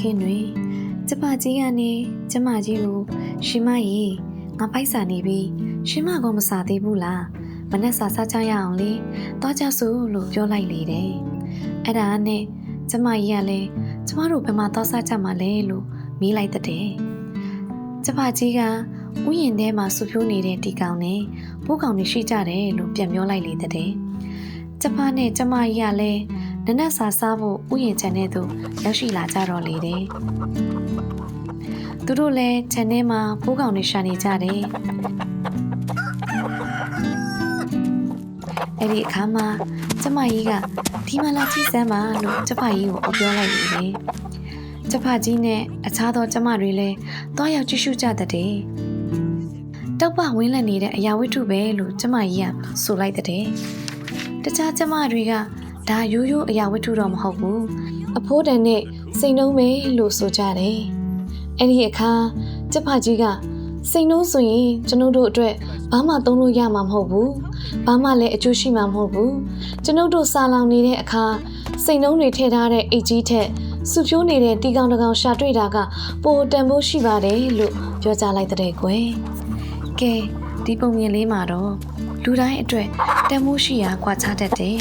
ခင်းတွင်ကျမကြီးကနေကျမကြီးကိုရှင်မကြီးငါပိုက်စာနေပြီရှင်မကောမစားသေးဘူးလားမနဲ့စားစားချရအောင်လေသွားကြစို့လို့ပြောလိုက်လေတယ်အဲ့ဒါနဲ့ကျမကြီးကလည်းကျမတို့ဘယ်မှာသွားစားကြမှာလဲလို့မေးလိုက်တဲ့ကျမကြီးကဥယျာဉ်ထဲမှာဆူဖြိုးနေတဲ့တီကောင်နဲ့ပိုးကောင်တွေရှိကြတယ်လို့ပြန်ပြောလိုက်လေတဲ့ကျမနဲ့ကျမကြီးကလည်းနနက်စာစားဖို့ဥယျာဉ်ခြံထဲသို့ရောက်ရှိလာကြတော့လေတယ်သူတို့လည်းခြံထဲမှာပိုးကောင်တွေရှာနေကြတယ်အဲ့ဒီအခါမှာကျမကြီးကဒီမှာလာကြည့်စမ်းပါလို့ကျမကြီးကိုပြောလိုက်လေတယ်ကျမကြီးနဲ့အခြားသောကျမတွေလည်းတွားရောက်ကြည့်ရှုကြတဲ့တောက်ပဝင်းလက်နေတဲ့အရာဝတ္ထုပဲလို့ကျမကြီးကဆိုလိုက်တဲ့တခြားကျမတွေကဒါရိုးရိုးအရာဝတ္ထုတော့မဟုတ်ဘူးအဖိုးတန်နဲ့စိန်နှုံးပဲလို့ဆိုကြတယ်အဲ့ဒီအခါကျမကြီးကစိန်နှုံးဆိုရင်ကျွန်ုပ်တို့အတွက်ဘာမှသုံးလို့ရမှာမဟုတ်ဘူးဘာမှလည်းအကျိုးရှိမှာမဟုတ်ဘူးကျွန်ုပ်တို့စာလောင်နေတဲ့အခါစိန်နှုံးတွေထည့်ထားတဲ့အိတ်ကြီးထက်စုဖြိုးနေတဲ့တီကောင်တကောင်ရှာတွေ့တာကပိုတန်ဖို့ရှိပါတယ်လို့ပြောကြလိုက်တဲ့ကွယ်ကဲဒီပုံမြင်လေးမှာတော့လူတိုင်းအတွက်တန်ဖို့ရှိရာကွာခြားတတ်တယ်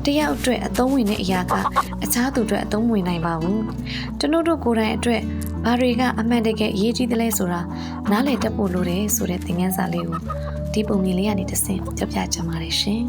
တယောက်အတွက်အသုံးဝင်တဲ့အရာကအခြားသူအတွက်အသုံးဝင်နိုင်ပါဘူးကျွန်တော်တို့ကိုယ်တိုင်အတွက်ဘာတွေကအမှန်တကယ်အရေးကြီးသလဲဆိုတာနားလည်တတ်ဖို့လိုတယ်ဆိုတဲ့သင်ခန်းစာလေးကိုဒီပုံမြင်လေးကနေတစ်ဆင့်ပြပြချင်ပါတယ်ရှင်